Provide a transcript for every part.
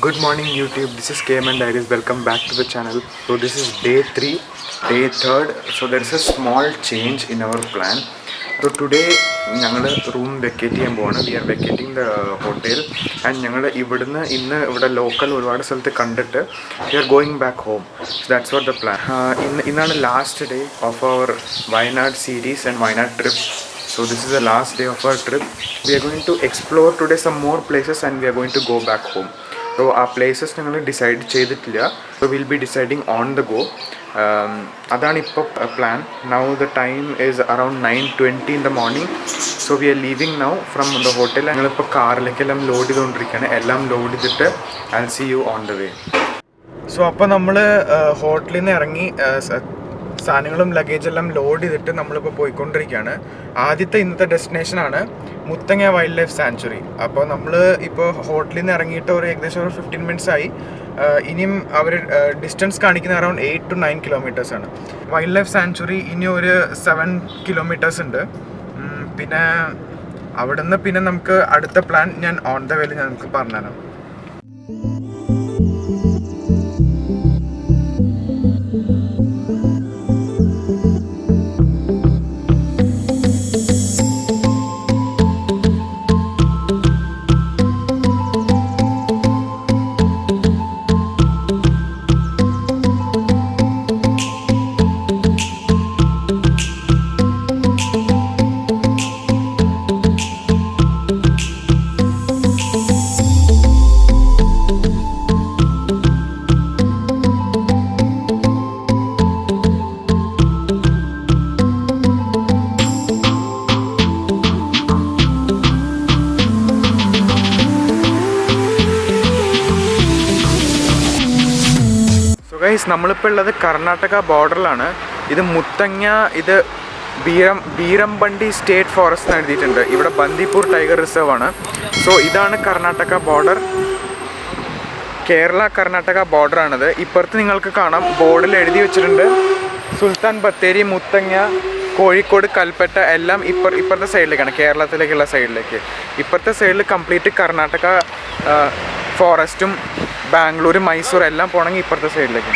Good morning YouTube, this is KMN Diaries. Welcome back to the channel. So this is day 3, day 3rd. So there is a small change in our plan. So today ഞങ്ങൾ room vacate ചെയ്യാൻ പോവാണ്. We are vacating the hotel and ഞങ്ങൾ ഇവിടുന്ന് ഇവിടെ local ഒരുപാട് സ്ഥലത്ത് കണ്ടിട്ട് we are going back home. So that's what the plan. ഇന്നാണ് last day of our Wayanad series and Wayanad trip. So this is the last day of our trip. We are going to explore today some more places and we are going to go back home. So our places ഞങ്ങൾ decide ചെയ്തിട്ടില്ല. So we'll be deciding on the go. അതാണ് ഇപ്പോൾ plan. Now the time is around 9:20 in the morning. So we are leaving now from the hotel. ഞങ്ങളിപ്പോൾ കാറിലേക്കെല്ലാം load ചെയ്തുകൊണ്ടിരിക്കുകയാണ്. എല്ലാം load ചെയ്തിട്ട് I'll see you on the way. So അപ്പോൾ നമ്മൾ ഹോട്ടലിൽ നിന്ന് ഇറങ്ങി സാധനങ്ങളും ലഗേജെല്ലാം ലോഡ് ചെയ്തിട്ട് നമ്മളിപ്പോൾ പോയിക്കൊണ്ടിരിക്കുകയാണ്. ആദ്യത്തെ ഇന്നത്തെ ഡെസ്റ്റിനേഷനാണ് മുത്തങ്ങ വൈൽഡ് ലൈഫ് സാങ്ച്വറി. അപ്പോൾ നമ്മൾ ഇപ്പോൾ ഹോട്ടലിൽ നിന്ന് ഇറങ്ങിയിട്ട് ഏകദേശം ഒരു 15 minutes ആയി. ഇനിയും അവർ ഡിസ്റ്റൻസ് കാണിക്കുന്ന അറൗണ്ട് 8 to 9 kilometers ആണ്. വൈൽഡ് ലൈഫ് സാങ്ച്വറി ഇനി ഒരു 7 kilometers ഉണ്ട്. പിന്നെ അവിടെ നിന്ന് പിന്നെ നമുക്ക് അടുത്ത പ്ലാൻ ഞാൻ ഓൺ ദ വേയിൽ ഞാൻ നമുക്ക് പറഞ്ഞുതരാം. നമ്മളിപ്പോൾ ഉള്ളത് കർണാടക ബോർഡറിലാണ്. ഇത് മുത്തങ്ങ, ഇത് ബീരംബണ്ടി സ്റ്റേറ്റ് ഫോറസ്റ്റ് എന്ന് എഴുതിയിട്ടുണ്ട്. ഇവിടെ ബന്ദിപ്പൂർ ടൈഗർ റിസർവ് ആണ്. സോ ഇതാണ് കർണാടക ബോർഡർ, കേരള കർണാടക ബോർഡറാണിത്. ഇപ്പുറത്ത് നിങ്ങൾക്ക് കാണാം ബോർഡിൽ എഴുതി വെച്ചിട്ടുണ്ട് സുൽത്താൻ ബത്തേരി, മുത്തങ്ങ, കോഴിക്കോട്, കൽപ്പറ്റ എല്ലാം ഇപ്പുറത്തെ സൈഡിലേക്കാണ്, കേരളത്തിലേക്കുള്ള സൈഡിലേക്ക്. ഇപ്പുറത്തെ സൈഡിൽ കംപ്ലീറ്റ് കർണാടക ഫോറസ്റ്റും ബാംഗ്ലൂർ, മൈസൂർ എല്ലാം പോകണമെങ്കിൽ ഇപ്പുറത്തെ സൈഡിലേക്ക്.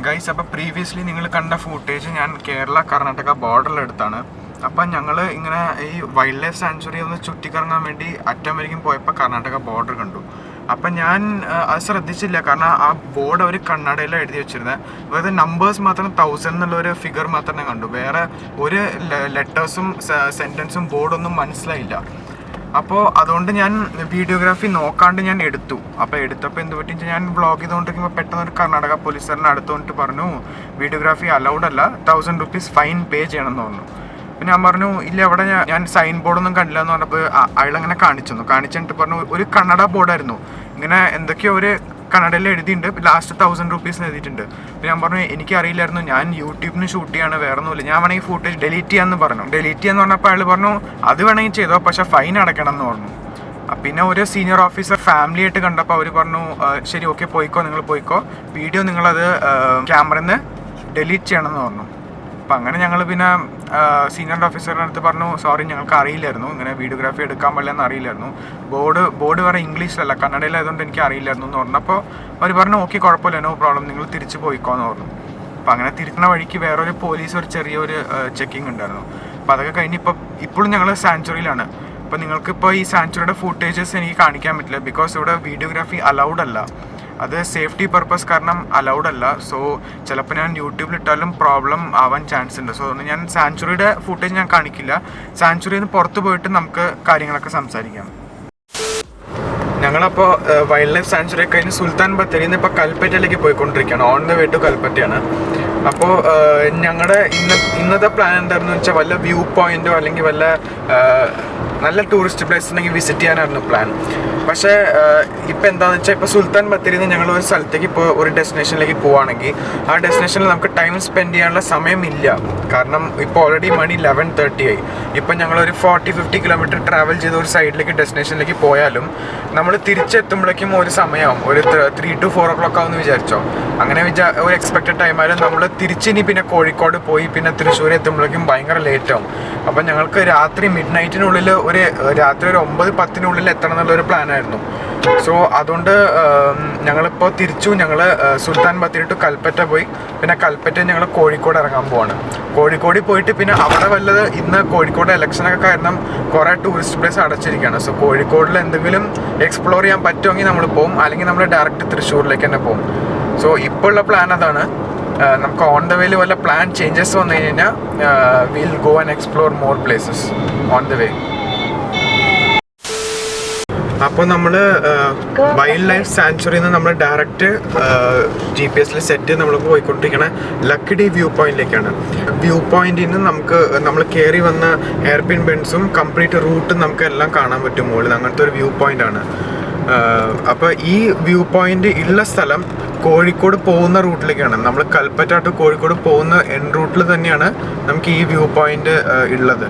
ഗൈസ്, അപ്പോൾ പ്രീവിയസ്ലി നിങ്ങൾ കണ്ട ഫൂട്ടേജ് ഞാൻ കേരള കർണാടക ബോർഡറിലെടുത്താണ്. അപ്പം ഞങ്ങൾ ഇങ്ങനെ ഈ വൈൽഡ് ലൈഫ് സാങ്ച്വറി ഒന്ന് ചുറ്റിക്കറങ്ങാൻ വേണ്ടി അറ്റം വരയ്ക്കും പോയപ്പോൾ കർണാടക ബോർഡർ കണ്ടു. അപ്പം ഞാൻ അത് ശ്രദ്ധിച്ചില്ല, കാരണം ആ ബോർഡ് അവർ കന്നഡയിലാണ് എഴുതി വെച്ചിരുന്നത്. അതായത് നമ്പേഴ്സ് മാത്രം 1000 എന്നുള്ളൊരു ഫിഗർ മാത്രമേ കണ്ടു. വേറെ ഒരു ലെറ്റേഴ്സും സെൻറ്റൻസും ബോർഡൊന്നും മനസ്സിലായില്ല. അപ്പോൾ അതുകൊണ്ട് ഞാൻ വീഡിയോഗ്രാഫി നോക്കാണ്ട് ഞാൻ എടുത്തു. അപ്പോൾ എടുത്തപ്പോൾ എന്ത് പറ്റി, ഞാൻ വ്ളോഗ് ചെയ്തുകൊണ്ടിരിക്കുമ്പോൾ പെട്ടെന്ന് ഒരു കർണാടക പോലീസുകാരനെ അടുത്തുകൊണ്ട് പറഞ്ഞു വീഡിയോഗ്രാഫി അലൗഡ് അല്ല, 1000 rupees ഫൈൻ പേ ചെയ്യണമെന്ന് പറഞ്ഞു. പിന്നെ ഞാൻ പറഞ്ഞു ഇല്ല, അവിടെ ഞാൻ സൈൻ ബോർഡൊന്നും കണ്ടില്ല എന്ന് പറഞ്ഞപ്പോൾ അയാളങ്ങനെ കാണിച്ചിട്ട് പറഞ്ഞു ഒരു കന്നഡ ബോർഡായിരുന്നു, ഇങ്ങനെ എന്തൊക്കെയോ ഒരു കന്നഡയിൽ എഴുതിയിട്ടുണ്ട്, ലാസ്റ്റ് 1000 rupees എഴുതിയിട്ടുണ്ട്. അപ്പോൾ ഞാൻ പറഞ്ഞു എനിക്കറിയില്ലായിരുന്നു, ഞാൻ യൂട്യൂബിന് ഷൂട്ട് ചെയ്യാണ്, വേറെ ഒന്നുമില്ല, ഞാൻ വേണമെങ്കിൽ ഫുട്ടേജ് ഡിലീറ്റ് ചെയ്യാമെന്ന് പറഞ്ഞു. ഡിലീറ്റ് ചെയ്യാന്ന് പറഞ്ഞപ്പോൾ അയാൾ പറഞ്ഞു അത് വേണമെങ്കിൽ ചെയ്തോ, പക്ഷേ ഫൈൻ അടയ്ക്കണം എന്ന് പറഞ്ഞു. പിന്നെ ഒരു സീനിയർ ഓഫീസർ ഫാമിലി ആയിട്ട് കണ്ടപ്പോൾ അവർ പറഞ്ഞു ശരി ഓക്കെ പോയിക്കോ, നിങ്ങൾ പോയിക്കോ, വീഡിയോ നിങ്ങളത് ക്യാമറയിൽ നിന്ന് ഡിലീറ്റ് ചെയ്യണമെന്ന് പറഞ്ഞു. അപ്പം അങ്ങനെ ഞങ്ങൾ പിന്നെ സീനിയർ ഓഫീസറിൻ്റെ അടുത്ത് പറഞ്ഞു സോറി ഞങ്ങൾക്ക് അറിയില്ലായിരുന്നു, ഇങ്ങനെ വീഡിയോഗ്രാഫി എടുക്കാൻ പാടില്ലെന്ന് അറിയില്ലായിരുന്നു, ബോർഡ് വേറെ ഇംഗ്ലീഷിലല്ല കന്നഡയിലായതുകൊണ്ട് എനിക്ക് അറിയില്ലായിരുന്നു എന്ന് പറഞ്ഞപ്പോൾ അവർ പറഞ്ഞു ഓക്കെ കുഴപ്പമില്ല, നോ പ്രോബ്ലം, നിങ്ങൾ തിരിച്ച് പോയിക്കോ എന്ന് പറഞ്ഞു. അപ്പം അങ്ങനെ തിരിക്കുന്ന വഴിക്ക് വേറൊരു പോലീസ് ഒരു ചെറിയൊരു ചെക്കിങ് ഉണ്ടായിരുന്നു. അപ്പോൾ അതൊക്കെ കഴിഞ്ഞ് ഇപ്പോഴും ഞങ്ങൾ സാങ്ച്വറിയിലാണ്. അപ്പോൾ നിങ്ങൾക്കിപ്പോൾ ഈ സാങ്ച്വറിയുടെ ഫുട്ടേജസ് എനിക്ക് കാണിക്കാൻ പറ്റില്ല, ബിക്കോസ് ഇവിടെ വീഡിയോഗ്രാഫി അലൗഡ് അല്ല, അത് സേഫ്റ്റി പർപ്പസ് കാരണം അലൗഡ് അല്ല. സോ ചിലപ്പോൾ ഞാൻ യൂട്യൂബിലിട്ടാലും പ്രോബ്ലം ആവാൻ ചാൻസ് ഉണ്ട്. സോ അതുകൊണ്ട് ഞാൻ സാങ്ച്വറിയുടെ ഫുട്ടേജ് ഞാൻ കാണിക്കില്ല. സാങ്ച്വറിയിൽ നിന്ന് പുറത്ത് പോയിട്ട് നമുക്ക് കാര്യങ്ങളൊക്കെ സംസാരിക്കാം. ഞങ്ങളപ്പോൾ വൈൽഡ് ലൈഫ് സാങ്ച്വറി കഴിഞ്ഞ് സുൽത്താൻ ബത്തേരിയിൽ നിന്ന് ഇപ്പോൾ കൽപ്പറ്റയിലേക്ക് പോയിക്കൊണ്ടിരിക്കുകയാണ്. ഓൺ ദ വേ ടു കൽപ്പറ്റയാണ്. അപ്പോൾ ഞങ്ങളുടെ ഇന്നത്തെ പ്ലാൻ എന്തായിരുന്നു വെച്ചാൽ വല്ല വ്യൂ പോയിന്റോ അല്ലെങ്കിൽ വല്ല നല്ല ടൂറിസ്റ്റ് പ്ലേസ് ഉണ്ടെങ്കിൽ വിസിറ്റ് ചെയ്യാനായിരുന്നു പ്ലാൻ. പക്ഷേ ഇപ്പോൾ എന്താണെന്ന് വെച്ചാൽ ഇപ്പോൾ സുൽത്താൻ ബത്തേരിയിൽ നിന്ന് ഞങ്ങൾ ഒരു സ്ഥലത്തേക്ക് ഇപ്പോൾ ഒരു ഡെസ്റ്റിനേഷനിലേക്ക് പോവുകയാണെങ്കിൽ ആ ഡെസ്റ്റിനേഷനിൽ നമുക്ക് ടൈം സ്പെൻഡ് ചെയ്യാനുള്ള സമയമില്ല. കാരണം ഇപ്പോൾ ഓൾറെഡി മണി 11:30 ആയി. ഇപ്പം ഞങ്ങളൊരു 40-50 കിലോമീറ്റർ ട്രാവൽ ചെയ്ത് ഒരു സൈഡിലേക്ക് ഡെസ്റ്റിനേഷനിലേക്ക് പോയാലും നമ്മൾ തിരിച്ചെത്തുമ്പോഴേക്കും ഒരു സമയമാവും, ഒരു 3 to 4 o'clock ആവുമെന്ന് വിചാരിച്ചോ. അങ്ങനെ ഒരു എക്സ്പെക്റ്റഡ് ടൈം ആയാലും നമ്മൾ തിരിച്ചിനി പിന്നെ കോഴിക്കോട് പോയി പിന്നെ തൃശ്ശൂർ എത്തുമ്പോഴേക്കും ഭയങ്കര ലേറ്റ് ആവും. അപ്പം ഞങ്ങൾക്ക് രാത്രി മിഡ്നൈറ്റിനുള്ളിൽ രാത്രി ഒരു 9-10 എത്തണം എന്നുള്ളൊരു പ്ലാനായിരുന്നു. സോ അതുകൊണ്ട് ഞങ്ങളിപ്പോൾ തിരിച്ചു. ഞങ്ങൾ സുൽത്താൻ ബത്തേരി ടു കൽപ്പറ്റ പോയി, പിന്നെ കൽപ്പറ്റ ഞങ്ങൾ കോഴിക്കോട് ഇറങ്ങാൻ പോവാണ്. കോഴിക്കോട് പോയിട്ട് പിന്നെ അവിടെ വല്ലത് ഇന്ന് കോഴിക്കോട് ഇലക്ഷനൊക്കെ കാരണം കുറേ ടൂറിസ്റ്റ് പ്ലേസ് അടച്ചിരിക്കുകയാണ്. സോ കോഴിക്കോടിൽ എന്തെങ്കിലും എക്സ്പ്ലോർ ചെയ്യാൻ പറ്റുമെങ്കിൽ നമ്മൾ പോകും, അല്ലെങ്കിൽ നമ്മൾ ഡയറക്റ്റ് തൃശ്ശൂരിലേക്ക് തന്നെ പോകും. സോ ഇപ്പോൾ ഉള്ള പ്ലാൻ അതാണ്. നമുക്ക് ഓൺ ദ വേയിൽ വല്ല പ്ലാൻ ചേഞ്ചസ് വന്നു കഴിഞ്ഞാൽ will go and explore more places on the വേ. അപ്പോൾ നമ്മൾ വൈൽഡ് ലൈഫ് സാങ്ച്വറിയിൽ നിന്ന് നമ്മൾ ഡയറക്റ്റ് GPS സെറ്റ് നമ്മൾ പോയിക്കൊണ്ടിരിക്കുന്ന ലക്കിടി വ്യൂ പോയിന്റിലേക്കാണ്. വ്യൂ പോയിന്റിൽ നിന്ന് നമ്മൾ കയറി വന്ന ഹെയർപിൻ ബെൻസും കംപ്ലീറ്റ് റൂട്ടും നമുക്ക് എല്ലാം കാണാൻ പറ്റും മുകളിൽ. അങ്ങനത്തെ ഒരു വ്യൂ പോയിന്റാണ്. അപ്പോൾ ഈ വ്യൂ പോയിന്റ് ഉള്ള സ്ഥലം കോഴിക്കോട് പോകുന്ന റൂട്ടിലേക്കാണ്. നമ്മൾ കൽപ്പറ്റ ടു കോഴിക്കോട് പോകുന്ന എൻ റൂട്ടിൽ തന്നെയാണ് നമുക്ക് ഈ വ്യൂ പോയിന്റ് ഉള്ളത്.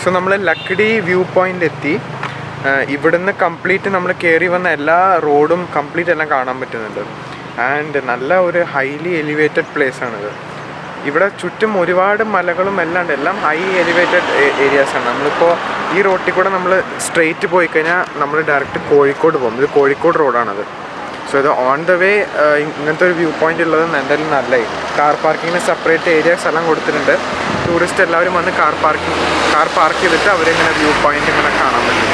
സോ നമ്മൾ ലക്കിടി വ്യൂ പോയിന്റ് എത്തി. ഇവിടുന്ന് കംപ്ലീറ്റ് നമ്മൾ കയറി വന്ന എല്ലാ റോഡും കംപ്ലീറ്റ് എല്ലാം കാണാൻ പറ്റുന്നുണ്ട്. ആൻഡ് നല്ല ഒരു ഹൈലി എലിവേറ്റഡ് പ്ലേസ് ആണിത്. ഇവിടെ ചുറ്റും ഒരുപാട് മലകളും എല്ലാം ഉണ്ട്. എല്ലാം ഹൈ എലിവേറ്റഡ് ഏരിയാസാണ്. നമ്മളിപ്പോൾ ഈ റോട്ടിൽ കൂടെ നമ്മൾ സ്ട്രെയിറ്റ് പോയി കഴിഞ്ഞാൽ നമ്മൾ ഡയറക്റ്റ് കോഴിക്കോട് പോകും. ഇത് കോഴിക്കോട് റോഡാണത്. സോ ഇത് ഓൺ ദ വേ ഇങ്ങനത്തെ ഒരു വ്യൂ പോയിന്റ് ഉള്ളത് എന്തായാലും നല്ലതായി. കാർ പാർക്കിങ്ങിന് സെപ്പറേറ്റ് ഏരിയാസ് എല്ലാം കൊടുത്തിട്ടുണ്ട്. ടൂറിസ്റ്റ് എല്ലാവരും വന്ന് കാർ പാർക്ക് ചെയ്തിട്ട് അവരിങ്ങനെ വ്യൂ പോയിന്റ് ഇങ്ങനെ കാണാൻ പറ്റും.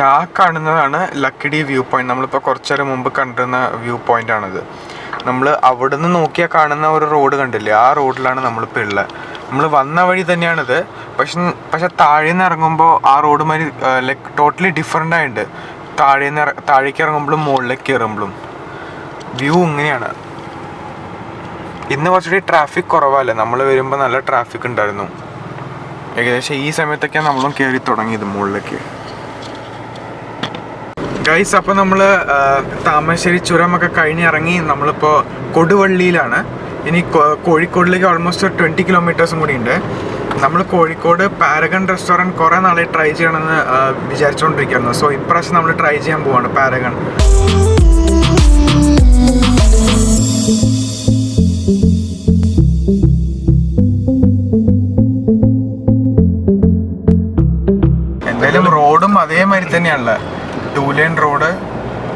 ആ കാണുന്നതാണ് ലക്കിടി വ്യൂ പോയിന്റ്. നമ്മളിപ്പോൾ കുറച്ചു നേരം മുമ്പ് കണ്ടിരുന്ന വ്യൂ പോയിന്റ് ആണിത്. നമ്മൾ അവിടെ നിന്ന് നോക്കിയാൽ കാണുന്ന ഒരു റോഡ് കണ്ടില്ലേ, ആ റോഡിലാണ് നമ്മളിപ്പോൾ ഉള്ളത്. നമ്മൾ വന്ന വഴി തന്നെയാണിത്. പക്ഷെ താഴെ നിന്ന് ഇറങ്ങുമ്പോൾ ആ റോഡ് മാതിരി ലൈക്ക് ടോട്ടലി ഡിഫറെൻ്റ് ആയിട്ടുണ്ട്. താഴേക്ക് ഇറങ്ങുമ്പോഴും മുകളിലേക്ക് കയറുമ്പോഴും വ്യൂ ഇങ്ങനെയാണ്. ഇന്ന് കുറച്ചുകൂടി ട്രാഫിക് കുറവല്ലേ, നമ്മൾ വരുമ്പോൾ നല്ല ട്രാഫിക് ഉണ്ടായിരുന്നു. ഏകദേശം ഈ സമയത്തൊക്കെയാണ് നമ്മളും കയറി തുടങ്ങിയത് മുകളിലേക്ക്. ഗൈസ്, അപ്പോൾ നമ്മൾ താമരശ്ശേരി ചുരമൊക്കെ കഴിഞ്ഞിറങ്ങി നമ്മളിപ്പോൾ കൊടുവള്ളിയിലാണ്. ഇനി കോഴിക്കോടിലേക്ക് ഓൾമോസ്റ്റ് 20 കിലോമീറ്റേഴ്സും കൂടി ഉണ്ട്. നമ്മൾ കോഴിക്കോട് പാരഗൺ റെസ്റ്റോറൻറ്റ് കുറേ നാളെ ട്രൈ ചെയ്യണമെന്ന് വിചാരിച്ചുകൊണ്ടിരിക്കുന്നു. സോ ഇപ്രാവശ്യം നമ്മൾ ട്രൈ ചെയ്യാൻ പോവാണ് പാരഗൺ. എന്തായാലും റോഡും അതേമാതിരി തന്നെയാണല്ലേ, 2 lane റോഡ്,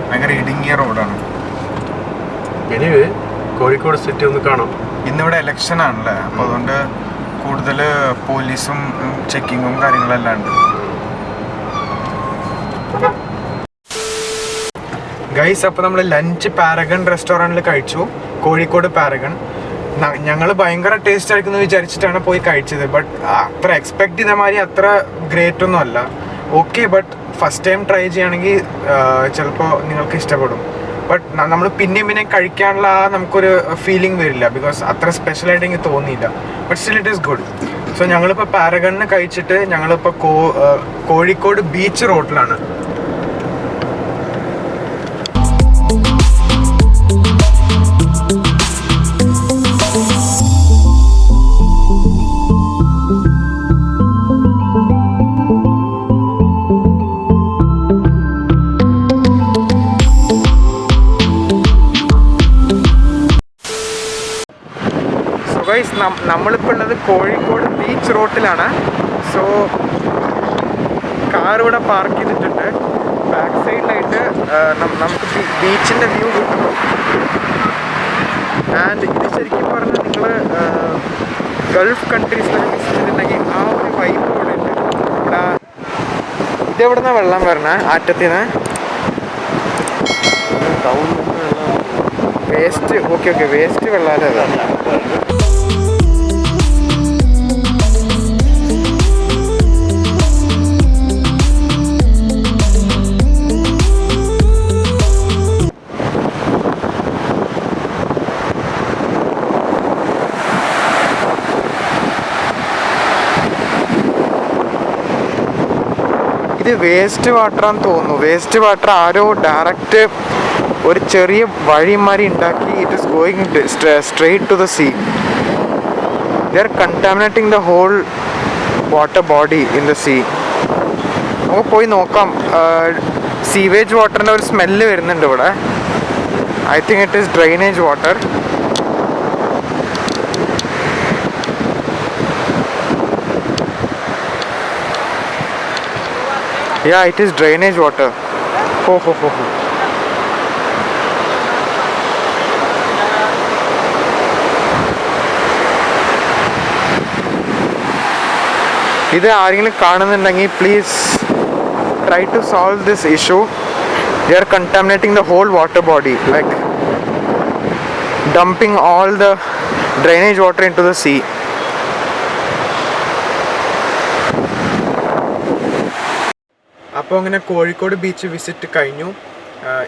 ഭയങ്കര ഇടുങ്ങിയ റോഡാണ്. എനിവേ കോഴിക്കോട് സിറ്റി ഒന്ന് കാണാം. ഇന്നിവിടെ ഇലക്ഷൻ ആണല്ലേ, അപ്പോൾ അതുകൊണ്ട് കൂടുതൽ പോലീസും ചെക്കിങ്ങും കാര്യങ്ങളെല്ലാം ഉണ്ട്. ഗൈസ്, അപ്പോൾ നമ്മൾ ലഞ്ച് പാരഗൺ റെസ്റ്റോറൻറ്റിൽ കഴിച്ചു, കോഴിക്കോട് പാരഗൺ. ഞങ്ങൾ ഭയങ്കര ടേസ്റ്റ് ആയിരിക്കും എന്ന് വിചാരിച്ചിട്ടാണ് പോയി കഴിച്ചത്. ബട്ട് അത്ര എക്സ്പെക്ട് ചെയ്ത മാതിരി അത്ര ഗ്രേറ്റ് ഒന്നും അല്ല. Okay, but first time try ചെയ്യുകയാണെങ്കിൽ ചിലപ്പോൾ നിങ്ങൾക്ക് ഇഷ്ടപ്പെടും. ബട്ട് നമ്മൾ പിന്നെയും കഴിക്കാനുള്ള നമുക്കൊരു ഫീലിംഗ് വരില്ല, ബിക്കോസ് അത്ര സ്പെഷ്യലായിട്ട് എനിക്ക് തോന്നിയില്ല. But still it is good. So ഞങ്ങളിപ്പോൾ പാരഗണിന് കഴിച്ചിട്ട് ഞങ്ങളിപ്പോൾ കോഴിക്കോട് ബീച്ച് റോഡിലാണ്. ഗൈസ് നമ്മളിപ്പോൾ ഉള്ളത് കോഴിക്കോട് ബീച്ച് റോട്ടിലാണ്. സോ കാർ ഇവിടെ പാർക്ക് ചെയ്തിട്ടുണ്ട്. ബാക്ക് സൈഡിലായിട്ട് നമുക്ക് ബീച്ചിൻ്റെ വ്യൂ കിട്ടുന്നു. ആൻഡ് ഇത് ശരിക്കും പറഞ്ഞാൽ നിങ്ങൾ ഗൾഫ് കൺട്രീസിലൊക്കെ വിസിറ്റ് ചെയ്തിട്ടുണ്ടെങ്കിൽ ആ ഒരു വൈബ് ഇവിടെ ഉണ്ട്. ഇവിടെ ഇതെവിടെ നിന്നാണ് വെള്ളം വരണേ? ആറ്റത്തിന് വേസ്റ്റ്. ഓക്കെ വേസ്റ്റ് വെള്ളമല്ലേ അത്? ഇത് വേസ്റ്റ് വാട്ടറാന്ന് തോന്നുന്നു. വേസ്റ്റ് വാട്ടർ ആരോ ഡയറക്റ്റ് ഒരു ചെറിയ വഴിമാരി ഉണ്ടാക്കി it is going straight to the sea. They are contaminating the whole water body in the sea. നമുക്ക് പോയി നോക്കാം. സീവേജ് വാട്ടറിൻ്റെ ഒരു സ്മെല്ല് വരുന്നുണ്ട് ഇവിടെ. I think it is drainage water. Yeah, it is drainage water. Ho. ഇത് ആരെങ്കിലും കാണുന്നുണ്ടെങ്കിൽ please try to solve this issue. They are contaminating the whole water body, like dumping all the drainage water into the sea. അപ്പോൾ അങ്ങനെ Kozhikode beach visit കഴിഞ്ഞു.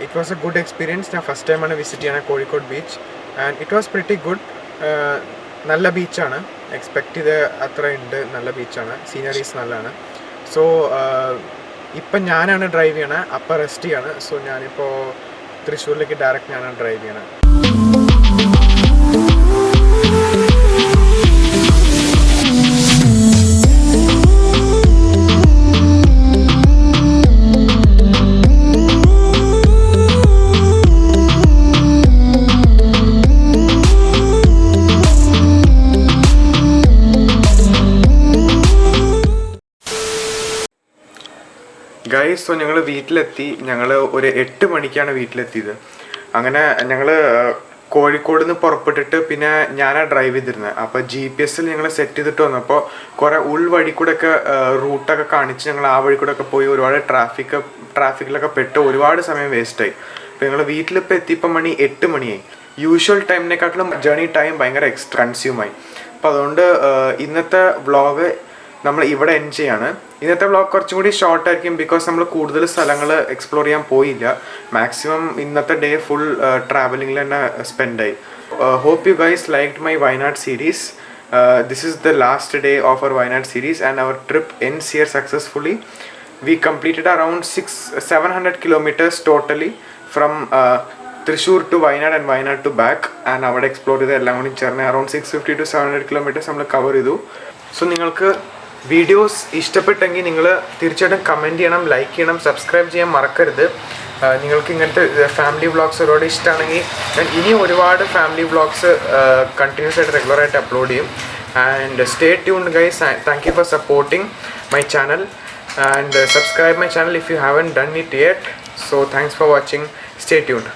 It was A good experience. ഞാൻ first ടൈമാണ് visit ചെയ്യണത് Kozhikode beach and it was pretty good. നല്ല ബീച്ചാണ്. Expect ചെയ്ത അത്ര ഉണ്ട്. നല്ല ബീച്ചാണ്. സീനറീസ് നല്ലതാണ്. സോ ഇപ്പം ഞാനാണ് ഡ്രൈവ് ചെയ്യണത്. അപ്പം റെസ്റ്റ് ചെയ്യാണ്. സോ ഞാനിപ്പോൾ തൃശ്ശൂരിലേക്ക് ഡയറക്റ്റ് ഞാനാണ് ഡ്രൈവ് ചെയ്യണത്. ഗൈസ്, സോ ഞങ്ങൾ വീട്ടിലെത്തി. ഞങ്ങൾ ഒരു 8 മണിക്കാണ് വീട്ടിലെത്തിയത്. അങ്ങനെ ഞങ്ങൾ കോഴിക്കോട് നിന്ന് പുറപ്പെട്ടിട്ട് പിന്നെ ഞാനാണ് ഡ്രൈവ് ചെയ്തിരുന്നത്. അപ്പോൾ GPS ഞങ്ങൾ സെറ്റ് ചെയ്തിട്ട് വന്നപ്പോൾ കുറേ ഉൾവഴി കൂടെയൊക്കെ റൂട്ടൊക്കെ കാണിച്ച് ഞങ്ങൾ ആ വഴി കൂടെയൊക്കെ പോയി ഒരുപാട് ട്രാഫിക്കിലൊക്കെ പെട്ട് ഒരുപാട് സമയം വേസ്റ്റായി. അപ്പോൾ ഞങ്ങൾ വീട്ടിലിപ്പോൾ എത്തിയപ്പോൾ മണി 8 മണിയായി. യൂഷ്വൽ ടൈമിനെക്കാട്ടിലും ജേർണി ടൈം ഭയങ്കര കൺസ്യൂമായി. അപ്പോൾ അതുകൊണ്ട് ഇന്നത്തെ വ്ളോഗ് നമ്മൾ ഇവിടെ എൻഡ് ചെയ്യാണ്. ഇന്നത്തെ വ്ളോഗ് കുറച്ചും കൂടി ഷോർട്ട് ആയിരിക്കും. ബിക്കോസ് നമ്മൾ കൂടുതൽ സ്ഥലങ്ങൾ എക്സ്പ്ലോർ ചെയ്യാൻ പോയില്ല. മാക്സിമം ഇന്നത്തെ ഡേ ഫുൾ ട്രാവലിംഗിൽ തന്നെ സ്പെൻഡായി. Hope you guys liked my Wayanad series. This is the last day of our Wayanad series and our trip ends here successfully. We completed around 700 kilometers totally from Thrissur to Wayanad and Wayanad to back. And അവിടെ explore ചെയ്ത് എല്ലാം കൂടി ചേർന്ന് around 650 to 700 kilometers നമ്മൾ cover ചെയ്തു. So നിങ്ങൾക്ക് videos ഇഷ്ടപ്പെട്ടെങ്കിൽ നിങ്ങൾ തീർച്ചയായിട്ടും കമൻറ്റ് ചെയ്യണം, ലൈക്ക് ചെയ്യണം, സബ്സ്ക്രൈബ് ചെയ്യാൻ മറക്കരുത്. നിങ്ങൾക്ക് ഇങ്ങനത്തെ ഫാമിലി വ്ളോഗ്സ് ഒരുപാട് ഇഷ്ടമാണെങ്കിൽ ഞാൻ ഇനി ഒരുപാട് ഫാമിലി വ്ളോഗ്സ് കണ്ടിന്യൂസ് ആയിട്ട് റെഗുലറായിട്ട് അപ്ലോഡ് ചെയ്യും. And stay tuned guys. Thank you for supporting my channel and subscribe my channel if you haven't done it yet. So thanks for watching. Stay tuned.